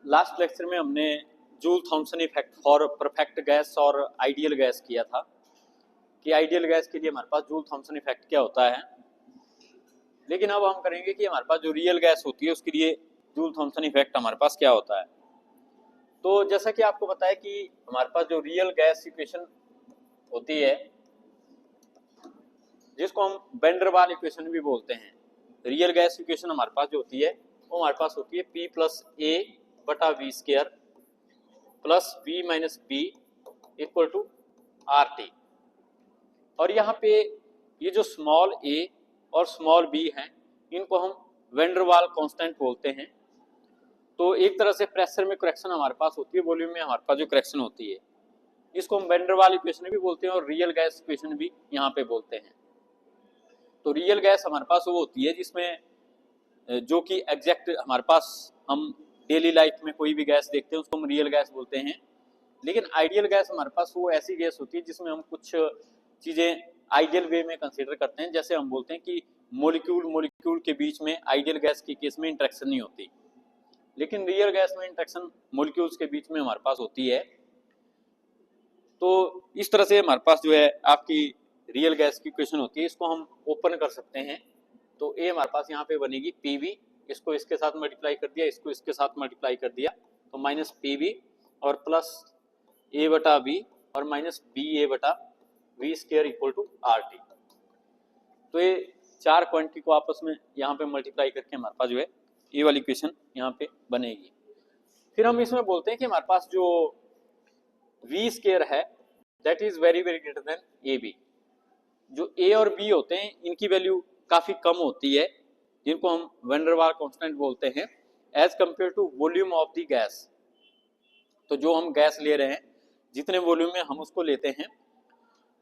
Last lecture में हमने Joule Thomson effect for perfect gas और आइडियल गैस किया था कि आइडियल गैस के लिए हमारे पास जूल थॉमसन इफेक्ट क्या होता है। लेकिन अब हम करेंगे कि हमारे पास जो रियल गैस होती है उसके लिए जूल थॉमसन इफेक्ट हमारे पास क्या होता है। तो जैसा कि आपको पता है कि हमारे पास जो रियल गैस इक्वेशन होती है जिसको हम वैन डर वाल इक्वेशन भी बोलते हैं, रियल गैस इक्वेशन हमारे पास जो होती है वो हमारे पास होती है P प्लस ए बटा V square plus V minus B equal to R T. और यहाँ पे ये जो स्मॉल ए और स्मॉल बी हैं इनको हम वैन डर वाल कांस्टेंट बोलते हैं। तो एक तरह से प्रेशर में करेक्शन हमारे पास होती है, वॉल्यूम में हमारे पास जो करेक्शन होती है इसको हम वैन डर वाल इक्वेशन भी बोलते हैं और रियल गैस इक्वेशन भी यहाँ पे बोलते हैं। तो रियल गैस हमारे पास वो होती है जिसमें जो कि एग्जैक्ट हमारे पास हम डेली लाइफ में कोई भी गैस देखते हैं उसको हम रियल गैस बोलते हैं। लेकिन आइडियल गैस हमारे पास वो ऐसी गैस होती है जिसमें हम कुछ चीज़ें आइडियल वे में कंसीडर करते हैं। जैसे हम बोलते हैं कि मॉलिक्यूल के बीच में आइडियल गैस के केस में इंटरेक्शन नहीं होती, लेकिन रियल गैस में इंटरेक्शन मॉलिक्यूल्स के बीच में हमारे पास होती है। तो इस तरह से हमारे पास जो है आपकी रियल गैस की इक्वेशन होती है, इसको हम ओपन कर सकते हैं। तो ए हमारे पास यहाँ पे बनेगी पीवी, इसको इसके साथ मल्टीप्लाई कर दिया, इसको इसके साथ मल्टीप्लाई कर दिया तो माइनस पीवी और प्लस ए बटा बी और माइनस बी ए बटा V square equal to R T. तो ये चार क्वांटिटी को आपस में यहाँ पे मल्टीप्लाई करके हमारे पास जो है ये वाली इक्वेशन यहाँ पे बनेगी। फिर हम इसमें बोलते हैं कि हमारे पास जो वी स्क्वायर है that is very very greater than A B. जो ए और बी होते हैं इनकी वैल्यू काफी कम होती है जिनको हम वैन डर वाल कांस्टेंट बोलते हैं as compare to volume of the gas. तो जो हम गैस ले रहे हैं जितने वॉल्यूम में हम उसको लेते हैं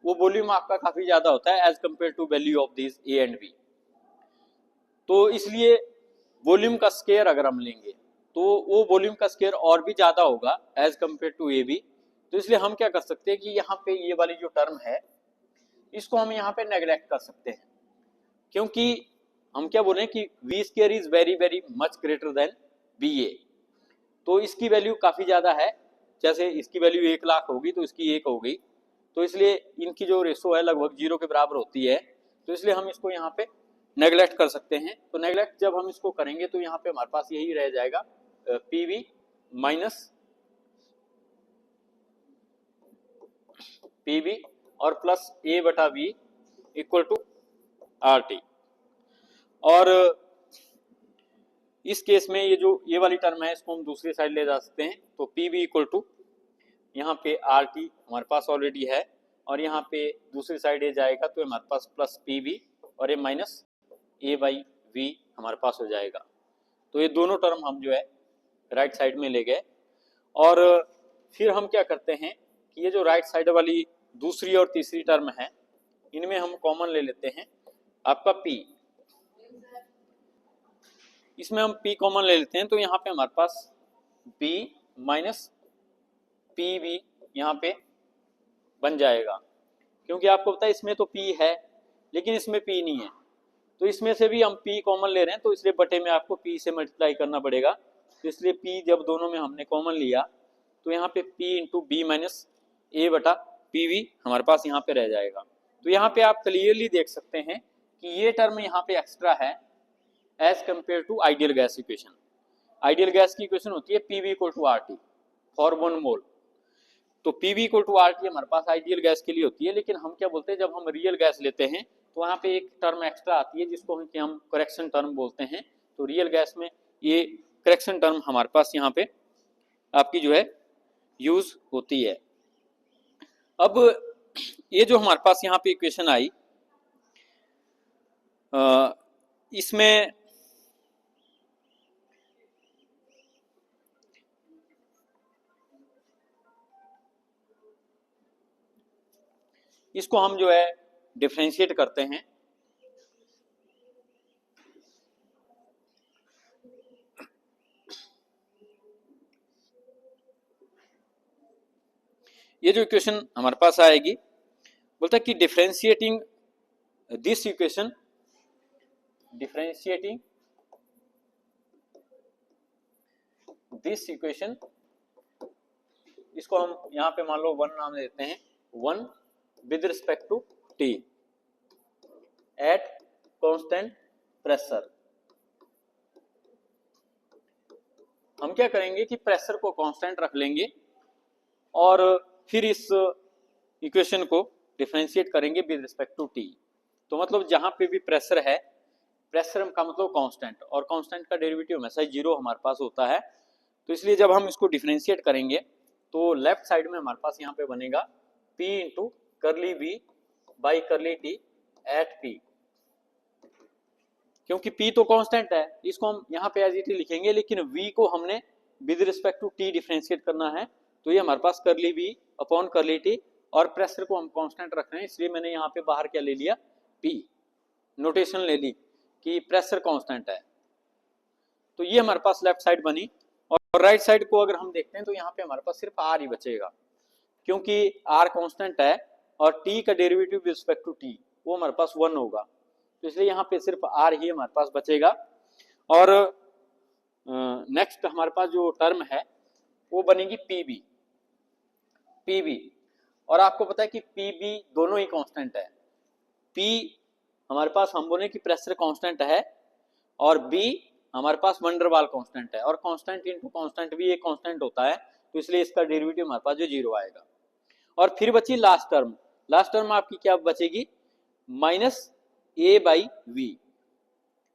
वो वॉल्यूम आपका काफी ज्यादा होता है as compare to value of this A and B. तो इसलिए वॉल्यूम का स्क्वायर अगर हम लेंगे तो वो वॉल्यूम का स्क्वायर और भी ज्यादा होगा as compare to A B. तो इसलिए हम क्या कर सकते हैं कि यहाँ पे ये वाली जो टर्म है इसको हम यहाँ पे नेग्लेक्ट कर सकते हैं, क्योंकि हम क्या बोल रहे हैं कि V square is very very much greater than B A. तो इसकी वैल्यू काफी ज्यादा है, जैसे इसकी वैल्यू 1 लाख होगी तो इसकी 1 होगी, तो इसलिए इनकी जो रेशो है लगभग 0 के बराबर होती है। तो इसलिए हम इसको यहाँ पे नेग्लेक्ट कर सकते हैं। तो नेग्लेक्ट जब हम इसको करेंगे तो यहाँ पे हमारे पास यही रह जाएगा पीवी माइनस पीवी और प्लस ए बटा B equal to R T. और इस केस में ये वाली टर्म है इसको हम दूसरी साइड ले जा सकते हैं। तो पी बी इक्वल टू यहाँ पे आर टी हमारे पास ऑलरेडी है और यहाँ पे दूसरी साइड ये जाएगा तो हमारे पास प्लस पी बी और ये माइनस ए बाई वी हमारे पास हो जाएगा। तो ये दोनों टर्म हम जो है राइट साइड में ले गए। और फिर हम क्या करते हैं कि ये जो राइट साइड वाली दूसरी और तीसरी टर्म है इनमें हम कॉमन ले लेते हैं आपका P। इसमें हम P कॉमन ले लेते हैं तो यहाँ पे हमारे पास B माइनस पी बी यहाँ पे बन जाएगा, क्योंकि आपको पता है इसमें तो P है लेकिन इसमें P नहीं है। तो इसमें से भी हम P कॉमन ले रहे हैं तो इसलिए बटे में आपको P से मल्टीप्लाई करना पड़ेगा। तो इसलिए P जब दोनों में हमने कॉमन लिया तो यहाँ पे P इंटू बी माइनस ए बटा पी वी हमारे पास यहाँ पे रह जाएगा। तो यहाँ पे आप क्लियरली देख सकते हैं कि ये टर्म यहाँ पे एक्स्ट्रा है as compare to ideal gas equation. Ideal gas की इक्वेशन होती है P V equal to R T for 1 mole. तो P V equal to R T हमारे पास आइडियल गैस के लिए होती है, लेकिन हम क्या बोलते हैं जब हम रियल गैस लेते हैं तो वहाँ पे एक टर्म एक्स्ट्रा आती है जिसको हम करेक्शन टर्म बोलते हैं। तो रियल गैस में ये करेक्शन टर्म हमारे पास यहाँ पे आपकी जो है यूज होती है। अब ये जो हमारे पास यहाँ पे इक्वेशन आई इसमें इसको हम जो है डिफरेंशिएट करते हैं। ये जो इक्वेशन हमारे पास आएगी बोलता है कि differentiating this equation differentiating this equation, इसको हम यहाँ पे मान लो 1 नाम देते हैं, 1 with respect to T at constant pressure. हम क्या करेंगे कि प्रेशर को कांस्टेंट रख लेंगे और फिर इस इक्वेशन को डिफरेंशिएट करेंगे विद रिस्पेक्ट टू टी। तो मतलब जहां पे भी प्रेशर है, प्रेशर का मतलब कांस्टेंट, और कांस्टेंट का डेरिवेटिव हमेशा 0 हमारे पास होता है। तो इसलिए जब हम इसको डिफरेंशिएट करेंगे तो लेफ्ट साइड में हमारे पास यहाँ पे बनेगा P into curly V by curly T at P, क्योंकि P तो कांस्टेंट है, इसको हम यहाँ पे एज इट इज लिखेंगे, लेकिन V को हमने with respect to T differentiate करना है। तो ये हमारे पास curly V upon curly T, और प्रेशर को हम कांस्टेंट रख रहे हैं, इसलिए मैंने यहाँ पे बाहर क्या ले लिया, P नोटेशन ले ली कि प्रेशर कांस्टेंट है। तो ये हमारे पास लेफ्ट साइड बनी, और राइट साइड को अगर हम देखते हैं तो यहाँ पे हमारे पास सिर्फ R ही बचेगा, क्योंकि R कांस्टेंट है और T का derivative with respect to T वो हमारे पास 1 होगा, तो इसलिए यहाँ पे सिर्फ R ही हमारे पास बचेगा। और नेक्स्ट हमारे पास जो टर्म है वो बनेगी PB। और आपको पता है कि PB दोनों ही कांस्टेंट है। P हमारे पास हम बोले कि प्रेशर कांस्टेंट है, और B हमारे पास वंडरवाल कांस्टेंट है, और कांस्टेंट इनटू कांस्टेंट भी एक कांस्टेंट होता है, तो इसलिए इसका डेरिवेटिव हमारे पास जो 0 आएगा। और फिर बची लास्ट टर्म आपकी क्या बचेगी, माइनस A बाई V।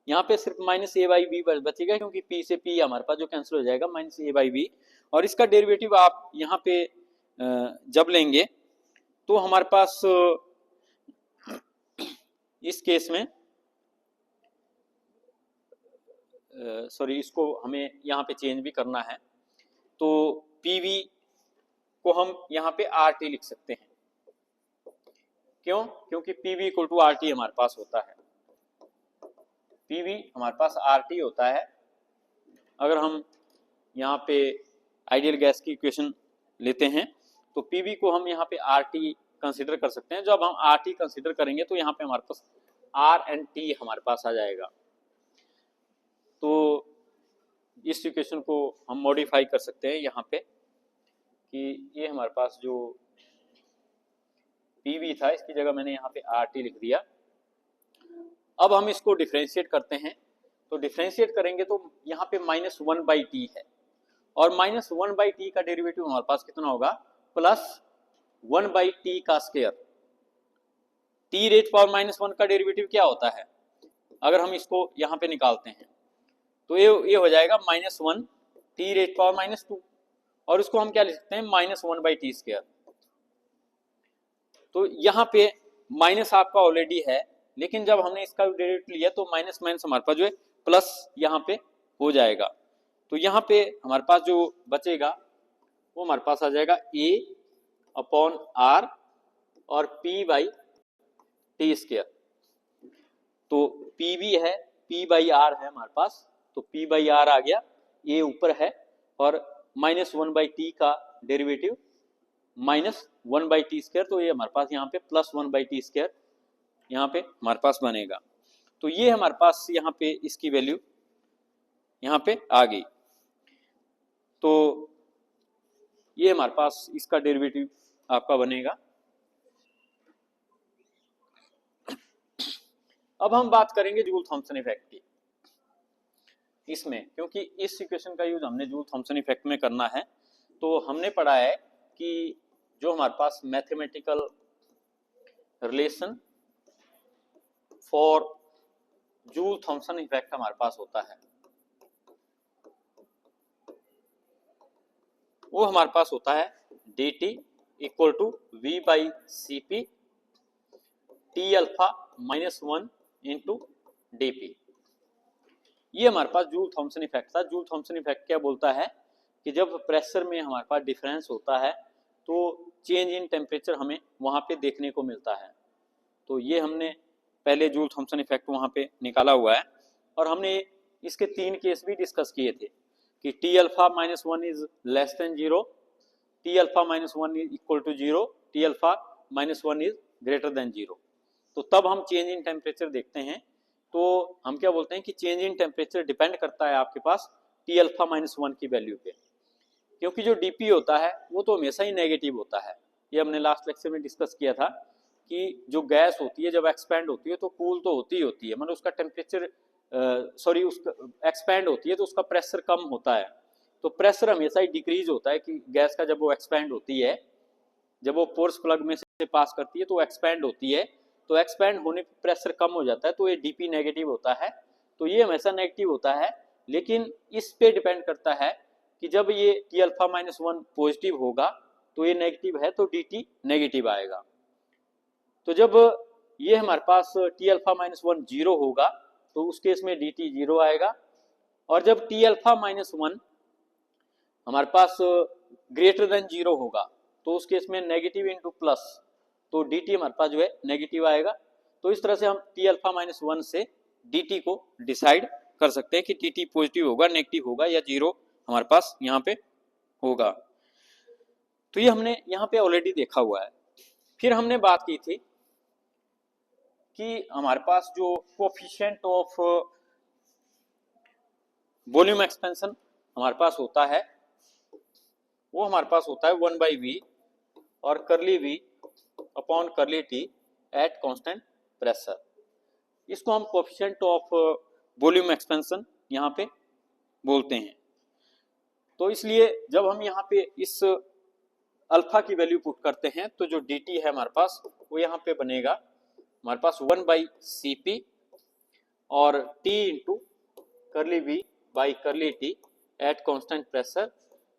यहाँ पे सिर्फ माइनस A बाई V बचेगा, क्योंकि P से P हमारे पास जो कैंसिल हो जाएगा, माइनस A बाई V। और इसका डेरिवेटिव आप यहाँ पे जब लेंगे तो हमारे पास इस केस में सॉरी, इसको हमें यहाँ पे चेंज भी करना है, तो PV को हम यहाँ पे RT लिख सकते हैं। क्यों? क्योंकि PV इक्वल टू RT हमारे पास होता है, PV हमारे पास RT होता है। अगर हम यहाँ पे आइडियल गैस की इक्वेशन लेते हैं तो PV को हम यहाँ पे RT कंसीडर कर सकते हैं। जब हम RT कंसीडर करेंगे तो यहाँ पे हमारे पास R एंड T हमारे पास आ जाएगा। तो इस इक्वेशन को हम मॉडिफाई कर सकते हैं यहाँ पे कि ये हमारे पास जो PV था, इसकी जगह मैंने यहाँ पे RT लिख दिया। अब हम इसको डिफरेंशिएट करते हैं, तो डिफरेंशिएट करेंगे तो यहाँ पे माइनस 1 बाई टी है, और माइनस 1 बाई टी का डेरिवेटिव हमारे पास कितना होगा, प्लस 1 बाई टी का square. T raise power minus 1 का डेरिवेटिव क्या होता है, अगर हम इसको यहाँ पे निकालते हैं तो ये हो जाएगा minus 1 T raise power minus 2, और उसको हम क्या लिख सकते हैं, माइनस 1 बाई टी स्क्वायर। तो यहाँ पे माइनस आपका ऑलरेडी है, लेकिन जब हमने इसका डेरिवेटिव लिया तो माइनस माइनस हमारे पास जो है प्लस यहाँ पे हो जाएगा। तो यहाँ पे हमारे पास जो बचेगा वो हमारे पास आ जाएगा A अपॉन R और P बाई टी स्क्वायर। तो PV है, P बाई R है हमारे पास, तो P बाई R आ गया, A ऊपर है, और माइनस 1 बाई टी का derivative minus 1 by T square, तो ये हमारे पास यहाँ पे प्लस 1 बाई टी स्क्वायर यहाँ पे हमारे पास बनेगा। तो ये हमारे पास यहाँ पे इसकी वैल्यू यहाँ पे आ गई। तो ये हमारे पास इसका डेरिवेटिव आपका बनेगा। अब हम बात करेंगे जूल थॉम्सन इफेक्ट की इसमें, क्योंकि इस इक्वेशन का यूज हमने जूल थॉम्सन इफेक्ट में करना है। तो हमने पढ़ा है कि जो हमारे पास mathematical relation for Joule Thomson effect हमारे पास होता है, वो हमारे पास होता है dt equal to v by C P T alpha minus 1 into D P. ये हमारे पास जूल थॉम्सन इफेक्ट था। जूल थॉम्सन इफेक्ट क्या बोलता है कि जब प्रेशर में हमारे पास डिफरेंस होता है तो चेंज इन टेम्परेचर हमें वहाँ पे देखने को मिलता है। तो ये हमने पहले जूल थॉम्सन इफेक्ट वहाँ पे निकाला हुआ है, और हमने इसके 3 केस भी डिस्कस किए थे कि T alpha minus 1 is less than 0, T alpha minus 1 is equal to 0, T alpha minus 1 is greater than 0। तो तब हम चेंज इन टेम्परेचर देखते हैं, तो हम क्या बोलते हैं कि चेंज इन टेम्परेचर डिपेंड करता है आपके पास टी अल्फा माइनस 1 की वैल्यू पे, क्योंकि जो डीपी होता है वो तो हमेशा ही नेगेटिव होता है। ये हमने लास्ट लेक्चर में डिस्कस किया था कि जो गैस होती है जब एक्सपैंड होती है तो कूल तो होती ही होती है, मतलब उसका टेम्परेचर उसका एक्सपैंड होती है तो उसका प्रेशर कम होता है। तो प्रेशर हमेशा ही डिक्रीज होता है कि गैस का जब वो एक्सपैंड होती है, जब वो पोर्स प्लग में से पास करती है तो एक्सपैंड होती है, तो एक्सपैंड होने पर प्रेशर कम हो जाता है, तो ये डीपी नेगेटिव होता है। तो ये हमेशा नेगेटिव होता है, लेकिन इस पे डिपेंड करता है कि जब ये टी अल्फा माइनस 1 पॉजिटिव होगा तो ये नेगेटिव है तो डी टी नेगेटिव आएगा। तो जब ये हमारे पास टी अल्फा माइनस 1 जीरो होगा तो उस केस में डी टी जीरो आएगा। और जब टी अल्फा माइनस 1 हमारे पास ग्रेटर देन जीरो होगा तो उस केस में नेगेटिव इंटू प्लस, तो डी टी हमारे पास जो है नेगेटिव आएगा। तो इस तरह से हम टी अल्फा माइनस 1 से डी टी को डिसाइड कर सकते हैं कि टी टी पॉजिटिव होगा, नेगेटिव होगा या जीरो हमारे पास यहाँ पे होगा। तो ये हमने यहाँ पे ऑलरेडी देखा हुआ है। फिर हमने बात की थी कि हमारे पास जो कोफिशिएंट ऑफ वॉल्यूम एक्सपेंशन हमारे पास होता है वो हमारे पास होता है 1/v और करली v upon curly t eight constant pressure. इसको हम कोफिशिएंट ऑफ वॉल्यूम एक्सपेंशन यहाँ पे बोलते हैं। तो इसलिए जब हम यहाँ पे इस अल्फा की वैल्यू पुट करते हैं तो जो dt है हमारे पास वो यहाँ पे बनेगा हमारे पास 1/cp और t into curly v by curly t eight constant pressure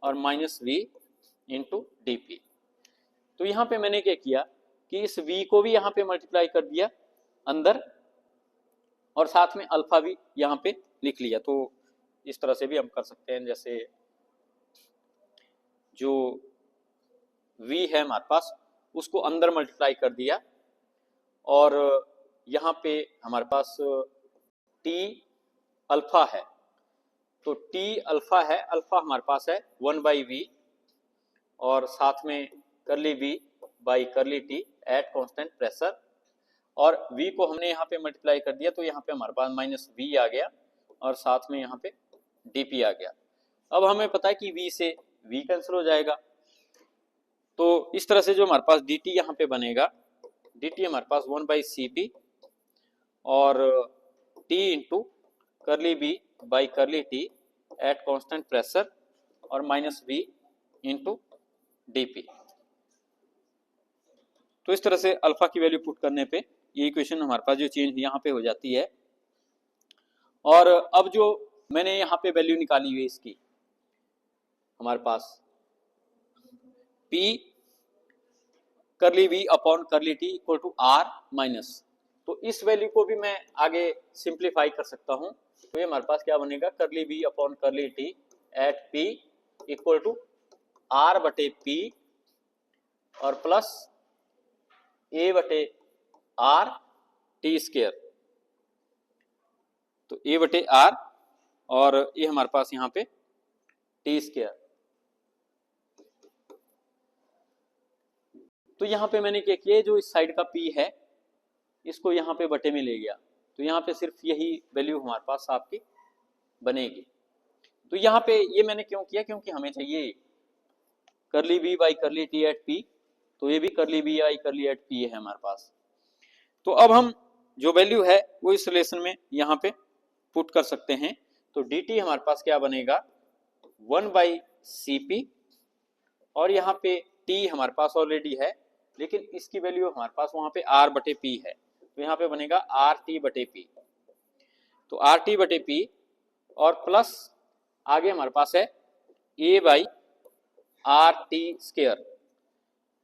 और माइनस v इंटू डी। तो यहाँ पे मैंने क्या किया कि इस v को भी यहाँ पे मल्टीप्लाई कर दिया अंदर और साथ में अल्फा भी यहाँ पे लिख लिया। तो इस तरह से भी हम कर सकते हैं, जैसे जो v है हमारे पास उसको अंदर मल्टीप्लाई कर दिया और यहाँ पे हमारे पास t अल्फा है, तो t अल्फा है, अल्फा हमारे पास है 1/v और साथ में करली v by curly t eight constant pressure और v को हमने यहाँ पे मल्टीप्लाई कर दिया तो यहाँ पे हमारे पास माइनस v आ गया और साथ में यहाँ पे dp आ गया। अब हमें पता है कि v से v कैंसिल हो जाएगा, तो इस तरह से जो हमारे पास dt यहाँ पे बनेगा, dt हमारे पास 1/cp और t into curly v by curly t eight constant pressure और माइनस v इंटू dp। तो इस तरह से अल्फा की वैल्यू पुट करने पे ये इक्वेशन हमारे पास जो चेंज यहाँ पे हो जाती है। और अब जो मैंने यहाँ पे वैल्यू निकाली हुई है इसकी हमारे पास p curly v upon curly t equal to r minus, तो इस वैल्यू को भी मैं आगे सिंप्लीफाई कर सकता हूँ। तो ये हमारे पास क्या बनेगा, curly v upon curly t at p equal to r बटे p और प्लस a बटे r टी स्क्वायर, तो a बटे r और ये हमारे पास यहाँ पे टी स्क्वायर। तो यहाँ पे मैंने क्या किया, जो इस साइड का p है इसको यहाँ पे बटे में ले गया, तो यहाँ पे सिर्फ यही वैल्यू हमारे पास आपकी बनेगी। तो यहाँ पे ये मैंने क्यों किया, क्योंकि हमें चाहिए curly v by curly t at p, तो ये भी curly v by curly at p है हमारे पास। तो अब हम जो वैल्यू है वो इस रिलेशन में यहाँ पे पुट कर सकते हैं। तो dt हमारे पास क्या बनेगा 1/cp और यहाँ पे t हमारे पास ऑलरेडी है लेकिन इसकी वैल्यू हमारे पास वहां पे r बटे p है, तो यहाँ पे बनेगा rt बटे p, तो rt बटे p और प्लस आगे हमारे पास है a by R T square,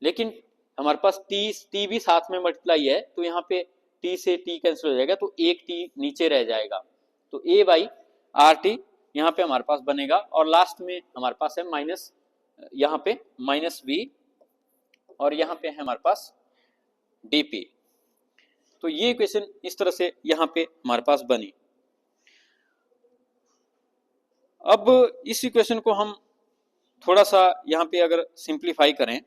लेकिन हमारे पास t भी साथ में मल्टीप्लाई है तो यहाँ पे t से t कैंसिल हो जाएगा तो एक t नीचे रह जाएगा, तो a बाई आर टी यहाँ पे हमारे पास बनेगा और लास्ट में हमारे पास है माइनस, यहाँ पे माइनस v और यहाँ पे है हमारे पास dp। तो ये इक्वेशन इस तरह से यहाँ पे हमारे पास बनी। अब इस इक्वेशन को हम थोड़ा सा यहाँ पे अगर सिंप्लीफाई करें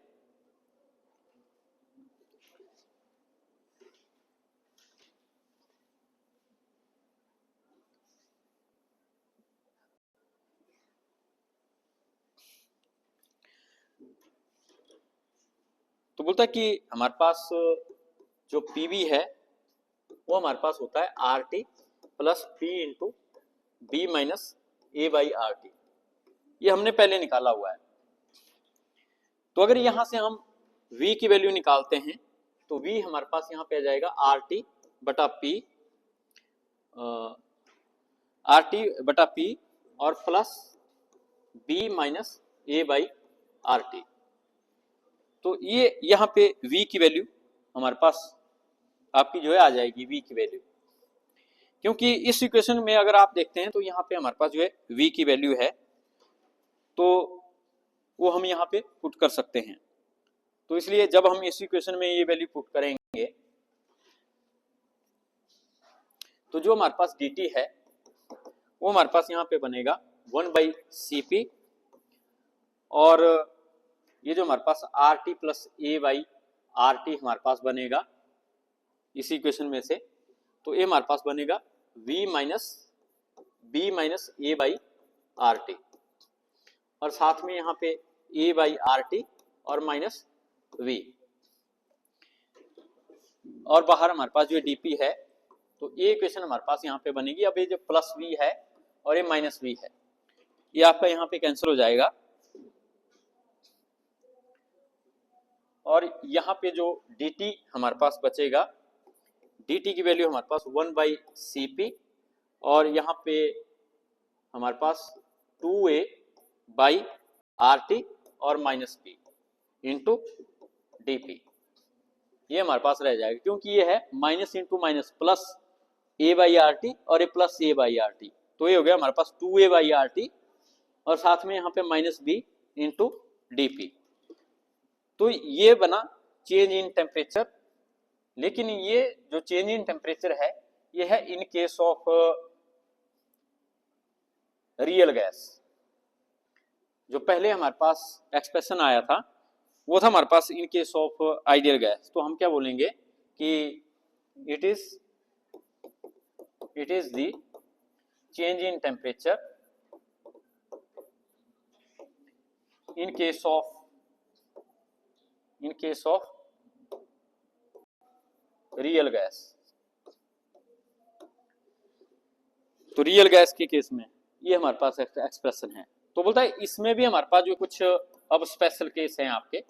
बोलता है कि हमारे पास जो पीवी है वो हमारे पास होता है R T plus P into B minus A by R T, ये हमने पहले निकाला हुआ है। तो अगर यहां से हम v की वैल्यू निकालते हैं तो v हमारे पास यहाँ पे आ जाएगा आर टी बटा पी, आर टी बटा पी और plus b minus A by R T. तो ये यहाँ पे v की वैल्यू हमारे पास आपकी जो है आ जाएगी v की वैल्यू, क्योंकि इस इक्वेशन में अगर आप देखते हैं तो यहाँ पे हमारे पास जो है v की वैल्यू है, तो वो हम यहाँ पे पुट कर सकते हैं। तो इसलिए जब हम इस इक्वेशन में ये वैल्यू पुट करेंगे तो जो हमारे पास dt है वो हमारे पास यहाँ पे बनेगा 1/Cp, और ये जो हमारे पास R T plus A by R T हमारे पास बनेगा इस इक्वेशन में से, तो ये हमारे पास बनेगा v minus B minus A by R T, और साथ में यहाँ पे a बाई आर टी और माइनस v, और बाहर हमारे पास जो dp है, तो ये इक्वेशन हमारे पास यहाँ पे बनेगी। अब ये जो प्लस v है और ये माइनस v है, ये आपका यहाँ पे कैंसिल हो जाएगा, और यहाँ पे जो dt हमारे पास बचेगा, dt की वैल्यू हमारे पास 1/Cp, और यहाँ पे हमारे पास 2a बाई आर टी और माइनस पी इंटू डी, ये हमारे पास रह जाएगा, क्योंकि ये है minus into minus plus A by R T और ये plus A by R T, तो ये हो गया हमारे पास 2a बाई आर टी और साथ में यहाँ पे minus B into D P. तो ये बना चेंज इन टेम्परेचर, लेकिन ये जो चेंज इन टेम्परेचर है ये है इन केस ऑफ रियल गैस। जो पहले हमारे पास एक्सप्रेशन आया था वो था हमारे पास in case of ideal gas, तो हम क्या बोलेंगे कि it is the change in temperature in case of real gas. तो रियल गैस के केस में ये हमारे पास एक्सप्रेशन है। तो बोलता है इसमें भी हमारे पास जो कुछ अब स्पेशल केस हैं आपके,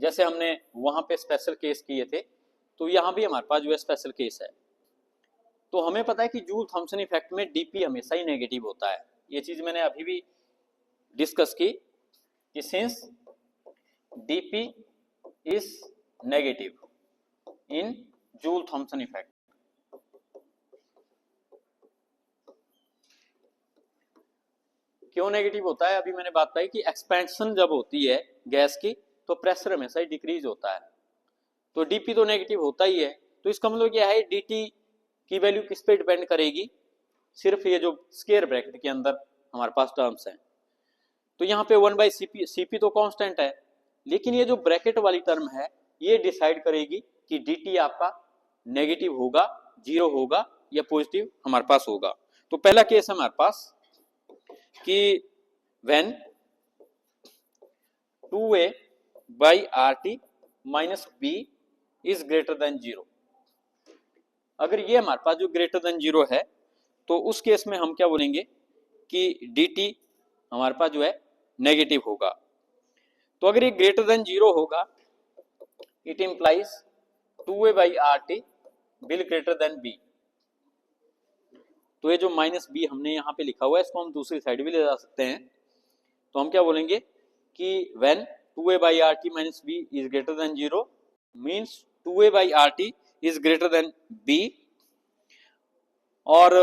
जैसे हमने वहां पे स्पेशल केस किए थे, तो यहां भी हमारे पास जो है स्पेशल केस है। तो हमें पता है कि जूल थॉम्सन इफेक्ट में डीपी हमेशा ही नेगेटिव होता है, ये चीज मैंने अभी भी डिस्कस की कि since DP is negative in joule Thomson effect, क्यों नेगेटिव होता है अभी मैंने बात बताई कि एक्सपेंशन जब होती है गैस की तो प्रेशर हमेशा ही डिक्रीज होता है, तो डीपी तो नेगेटिव होता ही है। तो इसका मतलब क्या है, डीटी की वैल्यू किस पे डिपेंड करेगी, सिर्फ ये जो स्क्वायर ब्रैकेट के अंदर हमारे पास टर्म्स हैं। तो यहाँ पे 1/Cp, Cp तो कांस्टेंट है, लेकिन ये जो ब्रैकेट वाली टर्म है ये डिसाइड करेगी कि dt आपका नेगेटिव होगा, जीरो होगा या पॉजिटिव हमारे पास होगा। तो पहला केस है हमारे पास कि when 2a by RT minus b is greater than 0, अगर ये हमारे पास जो ग्रेटर देन 0 है तो उस केस में हम क्या बोलेंगे कि dt हमारे पास जो है नेगेटिव होगा। तो अगर ये ग्रेटर देन 0 होगा it implies 2a by RT will greater than b। तो ये जो माइनस बी हमने यहाँ पे लिखा हुआ है इसको हम दूसरी साइड भी ले जा सकते हैं। तो हम क्या बोलेंगे कि when 2a by RT minus b is greater than 0 means 2a by RT is greater than b, और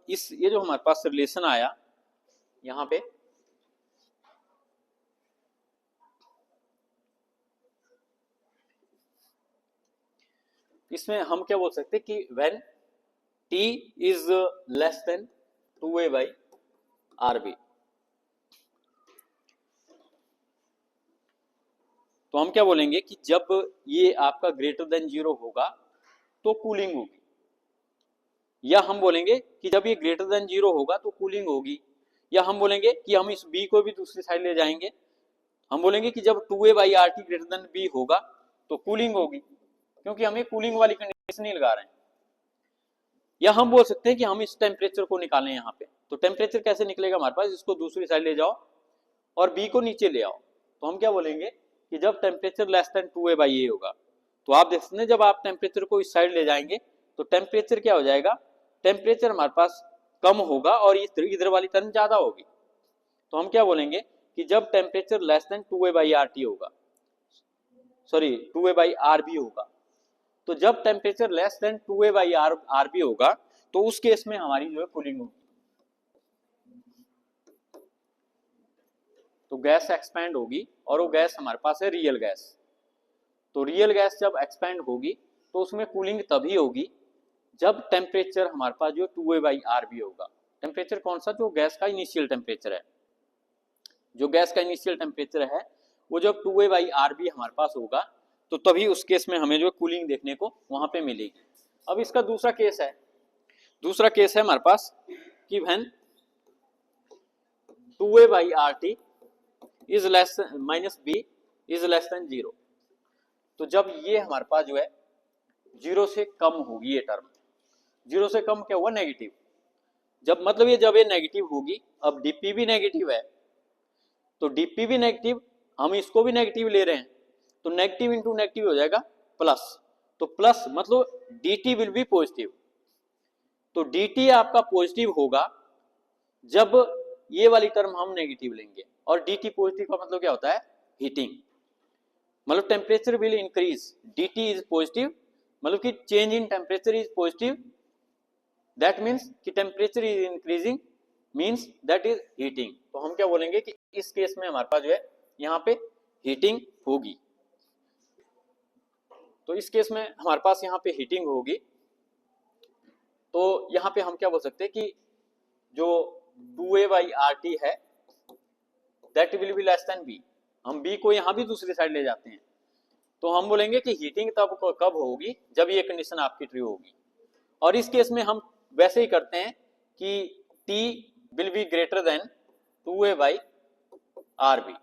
इस ये जो हमारे पास रिलेशन आया यहाँ पे, इसमें हम क्या बोल सकते हैं कि when t is less than 2a by RB, तो हम क्या बोलेंगे कि जब ये आपका ग्रेटर देन 0 होगा तो कूलिंग होगी, या हम बोलेंगे कि जब ये ग्रेटर देन 0 होगा तो कूलिंग होगी, या हम बोलेंगे कि हम इस b को भी दूसरी साइड ले जाएंगे, हम बोलेंगे कि जब 2a/RT ग्रेटर देन b होगा तो कूलिंग होगी, क्योंकि हमें कूलिंग वाली कंडीशन नहीं लगा रहे हैं। या हम बोल सकते हैं कि हम इस टेम्परेचर को निकालें यहाँ पे, तो टेम्परेचर कैसे निकलेगा हमारे पास, इसको दूसरी साइड ले जाओ और b को नीचे ले आओ, तो हम क्या बोलेंगे कि जब टेम्परेचर लेस देन 2a/A होगा, तो आप देख सकते हैं जब आप टेम्परेचर को इस साइड ले जाएंगे तो टेम्परेचर क्या हो जाएगा, टेम्परेचर हमारे पास कम होगा और इधर वाली टर्म ज्यादा होगी। तो हम क्या बोलेंगे कि जब टेम्परेचर लेस देन 2a/RT होगा, सॉरी 2a/RB होगा, तो जब टेम्परेचर लेस देन 2a/RB होगा तो उस केस में हमारी जो है कूलिंग होगी। तो गैस एक्सपैंड होगी और वो गैस हमारे पास है रियल गैस। तो रियल गैस जब एक्सपैंड होगी तो उसमें कूलिंग तभी होगी जब टेम्परेचर हमारे पास जो 2a/RB होगा। टेम्परेचर कौन सा, जो गैस का इनिशियल टेम्परेचर है, जो गैस का इनिशियल टेम्परेचर है वो जब 2a/RB हमारे पास होगा तो तभी उस केस में हमें जो कूलिंग देखने को वहां पे मिलेगी। अब इसका दूसरा केस है, दूसरा केस है हमारे पास कि when 2a/RT is less minus b is less than 0, तो जब ये हमारे पास जो है 0 से कम होगी, ये टर्म 0 से कम क्या हुआ, नेगेटिव, जब मतलब ये जब ये नेगेटिव होगी, अब dp भी नेगेटिव है, तो dp भी नेगेटिव, हम इसको भी नेगेटिव ले रहे हैं, तो नेगेटिव इंटू नेगेटिव हो जाएगा प्लस, तो प्लस मतलब dt विल बी पॉजिटिव, तो dt आपका पॉजिटिव होगा जब ये वाली टर्म हम नेगेटिव लेंगे, और dt पॉजिटिव का मतलब क्या होता है, हीटिंग, मतलब temperature will increase, dt is positive, मतलब कि change in temperature is positive, that means कि temperature is increasing means that is heating. तो हम क्या बोलेंगे कि इस केस में हमारे पास जो है यहाँ पे हीटिंग होगी, तो इस केस में हमारे पास यहाँ पे हीटिंग होगी। तो यहाँ पे हम क्या बोल सकते हैं कि जो 2a/RT है that will be less than b, हम b को यहाँ भी दूसरी साइड ले जाते हैं, तो हम बोलेंगे कि हीटिंग तब कब होगी जब ये कंडीशन आपकी ट्रू होगी। और इस केस में हम वैसे ही करते हैं कि T will be greater than 2a/RB,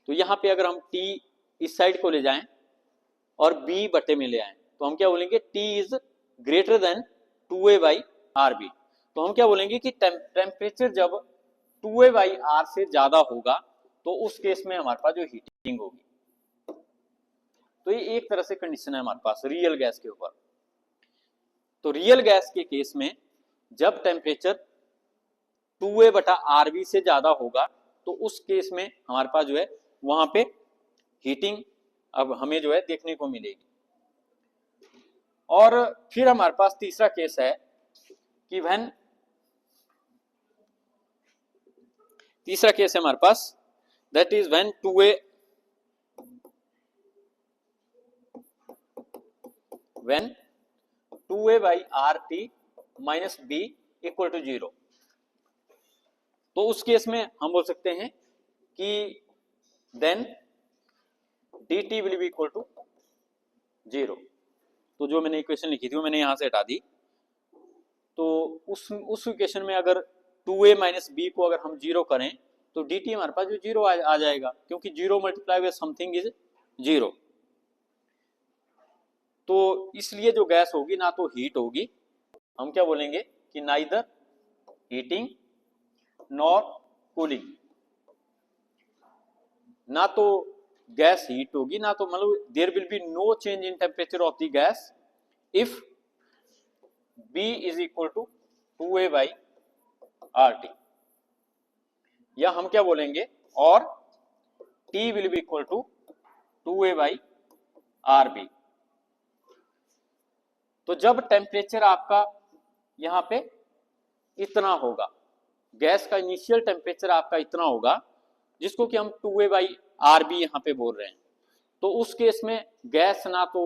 तो यहाँ पे अगर हम T इस साइड को ले जाएं और B बटे में ले आए तो हम क्या बोलेंगे, T is greater then 2a/RB, तो हम क्या बोलेंगे कि टेम्परेचर जब 2a/R से ज्यादा होगा तो उस केस में हमारे पास जो हीटिंग होगी। तो ये एक तरह से कंडीशन है हमारे पास रियल गैस के ऊपर। तो रियल गैस के केस में जब टेम्परेचर 2a/RB से ज्यादा होगा तो उस केस में हमारे पास जो है वहां पे हीटिंग अब हमें जो है देखने को मिलेगी। और फिर हमारे पास तीसरा केस है कि व्हेन, तीसरा केस है हमारे पास that is when 2a/RT minus b equal to 0, तो उस केस में हम बोल सकते हैं कि then dt will be equal to 0। तो जो मैंने इक्वेशन लिखी थी वो मैंने यहां से हटा दी, तो उस इक्वेशन में अगर 2a माइनस b को अगर हम 0 करें तो dt हमारे पास जो 0 आ जाएगा, क्योंकि 0 मल्टीप्लाई विद समथिंग इज 0। तो इसलिए जो गैस होगी ना तो हीट होगी, हम क्या बोलेंगे कि नाइदर हीटिंग नॉर कूलिंग, ना तो गैस हीट होगी ना तो मतलब there will be no change in temperature of the gas if B is equal to 2a/RT, या हम क्या बोलेंगे और T will be equal to 2a/RB। तो जब टेम्परेचर आपका यहाँ पे इतना होगा, गैस का इनिशियल टेम्परेचर आपका इतना होगा जिसको कि हम 2a/RB यहाँ पे बोल रहे हैं, तो उस केस में गैस ना तो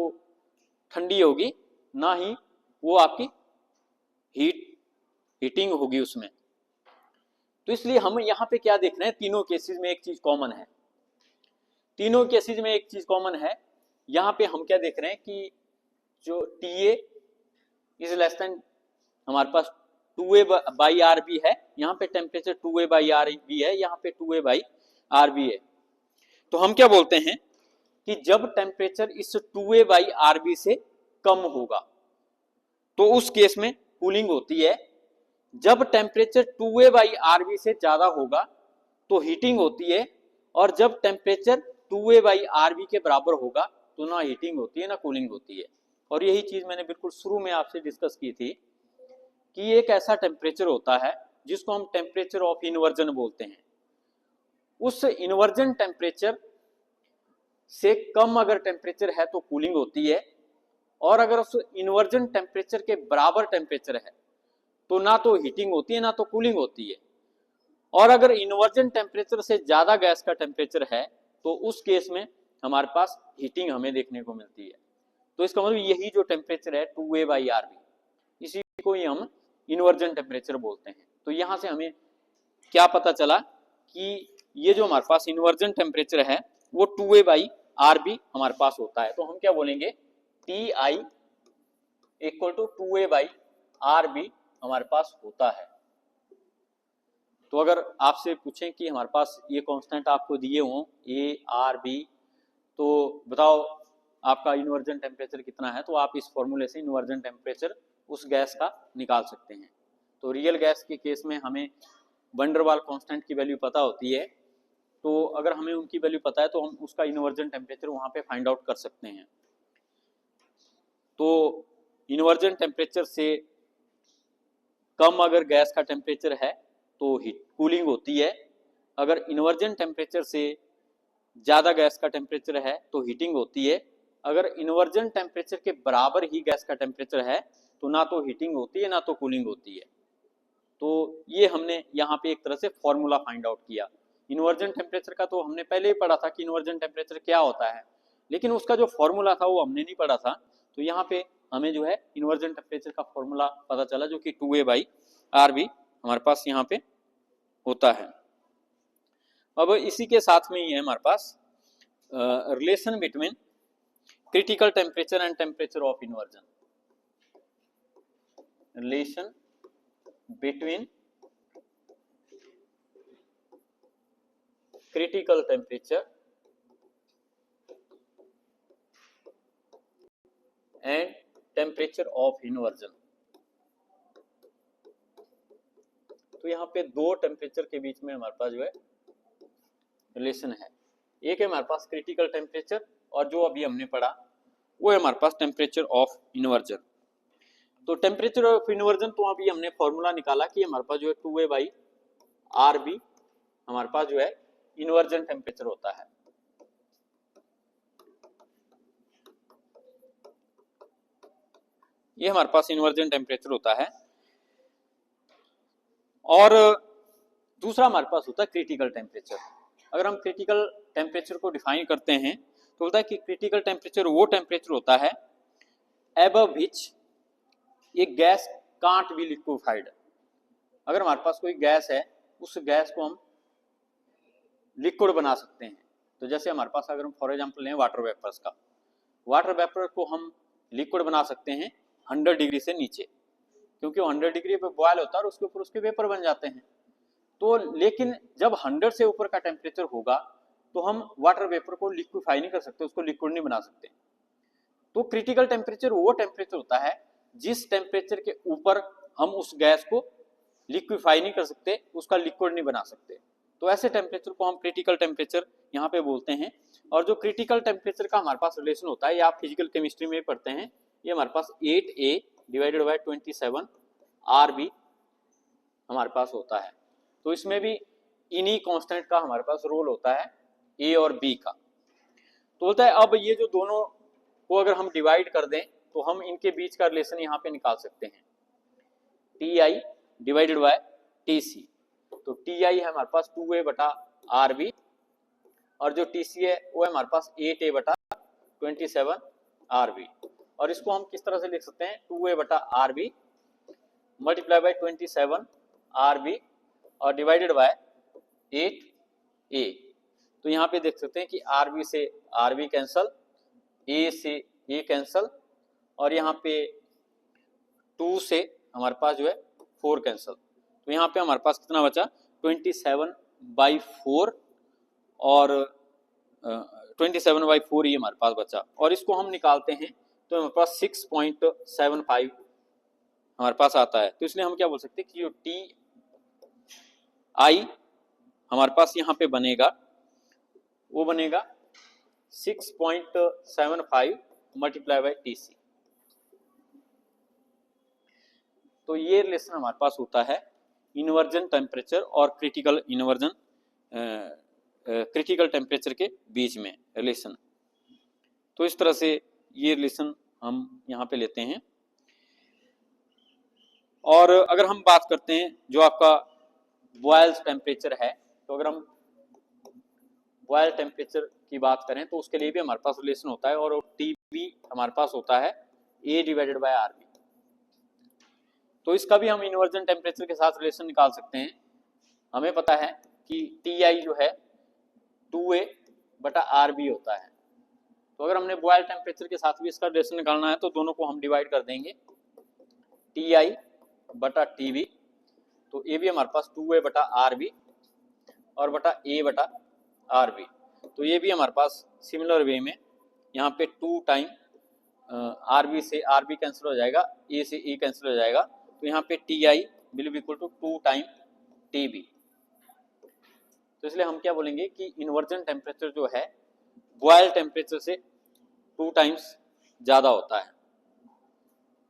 ठंडी होगी ना ही वो आपकी हीटिंग होगी उसमें। तो इसलिए हम यहाँ पे क्या देख रहे हैं, तीनों केसेस में एक चीज कॉमन है, तीनों केसेस में एक चीज कॉमन है। यहाँ पे हम क्या देख रहे हैं कि जो TA इज लेस देन हमारे पास 2a/RB है, यहाँ पे टेम्परेचर 2a/RB है, यहाँ पे 2a/RB आरबी है। तो हम क्या बोलते हैं कि जब टेम्परेचर इस 2a/RB से कम होगा तो उस केस में कूलिंग होती है। जब टेम्परेचर 2a/RB से ज्यादा होगा तो हीटिंग होती है, और जब टेम्परेचर 2a/RB के बराबर होगा तो ना हीटिंग होती है ना कूलिंग होती है। और यही चीज मैंने बिल्कुल शुरू में आपसे डिस्कस की थी कि एक ऐसा टेम्परेचर होता है जिसको हम टेम्परेचर ऑफ इन्वर्जन बोलते हैं। उस इन्वर्जन टेम्परेचर से कम अगर टेम्परेचर है तो कूलिंग होती है, और अगर उस इन्वर्जन टेम्परेचर के बराबर टेम्परेचर है तो ना तो हीटिंग होती है ना तो कूलिंग होती है। और अगर इन्वर्जन टेम्परेचर से ज्यादा गैस का टेम्परेचर है तो उस केस में हमारे पास हीटिंग हमें देखने को मिलती है। तो इसका मतलब यही जो टेम्परेचर है 2a/RB, इसी को ही हम इन्वर्जन टेम्परेचर बोलते हैं। तो यहां से हमें क्या पता चला कि ये जो हमारे पास इन्वर्जन टेम्परेचर है वो 2a/RB हमारे पास होता है। तो हम क्या बोलेंगे, Ti इक्वल टू 2a/RB हमारे पास होता है। तो अगर आपसे पूछें कि हमारे पास ये कांस्टेंट आपको दिए हों A, R, B, तो बताओ आपका इन्वर्जन टेम्परेचर कितना है, तो आप इस फॉर्मूले से इन्वर्जन टेम्परेचर उस गैस का निकाल सकते हैं। तो रियल गैस के केस में हमें वैन डर वाल कांस्टेंट की वैल्यू पता होती है, तो अगर हमें उनकी वैल्यू पता है तो हम उसका इन्वर्जन टेम्परेचर वहां पे फाइंड आउट कर सकते हैं। तो इन्वर्जन टेम्परेचर से कम अगर गैस का टेम्परेचर है तो हीट कूलिंग होती है, अगर इन्वर्जन टेम्परेचर से ज्यादा गैस का टेम्परेचर है तो हीटिंग होती है, अगर इन्वर्जन टेम्परेचर के बराबर ही गैस का टेम्परेचर है तो ना तो हीटिंग होती है ना तो कूलिंग होती है। तो ये हमने यहाँ पे एक तरह से फॉर्मूला फाइंड आउट किया। इन्वर्जन टेम्परेचर का तो हमने पहले ही पढ़ा था कि इन्वर्जन टेम्परेचर क्या होता है, लेकिन उसका जो फॉर्मूला था वो हमने नहीं पढ़ा था। तो यहाँ पे हमें जो है इन्वर्जन टेम्परेचर का फॉर्मूला पता चला, जो कि 2a/RB हमारे पास यहाँ पे होता है। अब इसी के साथ में ही है हमारे पास relation between critical temperature and temperature of inversion. Relation between critical temperature and temperature of inversion. तो यहाँ पे दो टेम्परेचर के बीच में हमारे पास जो है रिलेशन है। एक है हमारे पास क्रिटिकल टेम्परेचर, और जो अभी हमने पढ़ा वो है हमारे पास टेम्परेचर ऑफ इन्वर्जन। तो टेम्परेचर ऑफ इन्वर्जन तो अभी हमने फॉर्मूला निकाला कि हमारे पास जो है 2a/RB हमारे पास जो है इन्वर्जन टेम्परेचर होता है। ये हमारे पास इन्वर्जन टेम्परेचर होता है। और दूसरा हमारे पास होता है क्रिटिकल टेम्परेचर। अगर हम क्रिटिकल टेम्परेचर को डिफाइन करते हैं तो बोलता है कि क्रिटिकल टेम्परेचर वो टेम्परेचर होता है एबव विच एक गैस कांट बी लिक्विफाइड। अगर हमारे पास कोई गैस है, उस गैस को हम लिक्विड बना सकते हैं। तो जैसे हमारे पास अगर हम फॉर एग्जांपल लें वाटर वेपर्स का, वाटर वेपर को हम लिक्विड बना सकते हैं 100 डिग्री से नीचे, क्योंकि 100 डिग्री पे बॉयल होता है और उसके ऊपर उसके वेपर बन जाते हैं। तो लेकिन जब 100 से ऊपर का टेम्परेचर होगा तो हम वाटर वेपर को लिक्विफाई नहीं कर सकते, उसको लिक्विड नहीं बना सकते। तो क्रिटिकल टेम्परेचर वो टेम्परेचर होता है जिस टेम्परेचर के ऊपर हम उस गैस को लिक्विफाई नहीं कर सकते, उसका लिक्विड नहीं बना सकते। तो ऐसे टेम्परेचर को हम क्रिटिकल टेम्परेचर यहाँ पे बोलते हैं। और जो क्रिटिकल टेम्परेचर का हमारे पास रिलेशन होता है, ये आप फिजिकल केमिस्ट्री में पढ़ते हैं, ये हमारे पास 8a/27 RB हमारे पास होता है। तो इसमें भी इन्हीं कांस्टेंट का हमारे पास रोल होता है ए और बी का। तो बोलता है अब ये जो दोनों को अगर हम डिवाइड कर दें तो हम इनके बीच का रिलेशन यहाँ पे निकाल सकते हैं, Ti/TC। तो Ti है हमारे पास 2a/RB, और जो TC है वो है हमारे पास 8a/27 RB। और इसको हम किस तरह से लिख सकते हैं, 2a/RB मल्टीप्लाई बाय 27 RB और डिवाइडेड बाय 8a। तो यहाँ पे देख सकते हैं कि RB से RB कैंसल, A से A कैंसल, और यहाँ पे 2 से हमारे पास जो है 4 कैंसल। तो यहाँ पे हमारे पास कितना बचा, 27/4 और 27/4 ये हमारे पास बचा, और इसको हम निकालते हैं तो हमारे पास 6.75 हमारे पास आता है। तो इसलिए हम क्या बोल सकते हैं कि जो टी आई हमारे पास यहाँ पे बनेगा वो बनेगा 6.75 मल्टीप्लाई बाई टी सी। तो ये रिलेशन हमारे पास होता है इन्वर्जन टेम्परेचर और क्रिटिकल इन्वर्जन क्रिटिकल टेम्परेचर के बीच में रिलेशन। तो इस तरह से ये रिलेशन हम यहाँ पे लेते हैं। और अगर हम बात करते हैं जो आपका बॉयल्स टेम्परेचर है, तो अगर हम बॉयल टेम्परेचर की बात करें तो उसके लिए भी हमारे पास रिलेशन होता है, और टी बी हमारे पास होता है A divided by R B. तो इसका भी हम इन्वर्जन टेम्परेचर के साथ रिलेशन निकाल सकते हैं। हमें पता है कि टी आई जो है 2A बटा आर बी होता है। तो अगर हमने बॉयल टेम्परेचर के साथ भी इसका रिलेशन निकालना है तो दोनों को हम डिवाइड कर देंगे, टी आई बटा टी बी। तो ए भी हमारे पास 2A बटा आर बी और बटा ए बटा आर बी। तो ये भी हमारे पास सिमिलर वे में यहाँ पे 2 टाइम आर बी से आर बी कैंसिल हो जाएगा, ए से ए कैंसिल हो जाएगा। तो यहाँ पे T I will be equal to 2 time T B. तो इसलिए हम क्या बोलेंगे कि इन्वर्जन टेम्परेचर जो है बॉयल टेम्परेचर से 2 टाइम्स ज़्यादा होता है।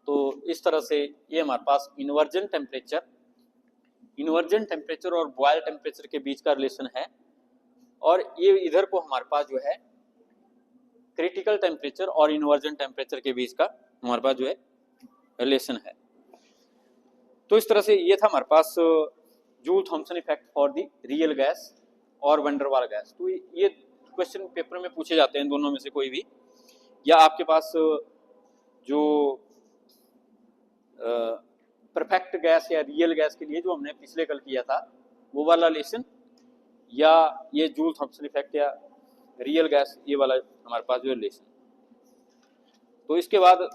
तो इस तरह से ये हमारे पास इन्वर्जन टेम्परेचर और बॉयल टेम्परेचर के बीच का रिलेशन है। और ये इधर को हमारे पास जो है क्रिटिकल टेम्परेचर और इन्वर्जन टेम्परेचर के बीच का हमारे पास जो है रिलेशन है। तो इस तरह से ये था हमारे पास Joule Thomson effect for the real gas और वैन डर वाल गैस। तो ये क्वेश्चन पेपर में पूछे जाते हैं दोनों में से कोई भी, या आपके पास जो परफेक्ट गैस या रियल गैस के लिए जो हमने पिछले कल किया था वो वाला रिलेशन, या ये जूल थॉम्सन इफेक्ट या रियल गैस ये वाला हमारे पास जो रिलेशन। तो इसके बाद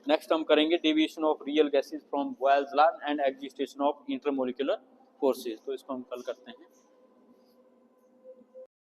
नेक्स्ट हम करेंगे deviation of real gases from Boyle's law and existence of intermolecular forces. तो इसको हम कल करते हैं।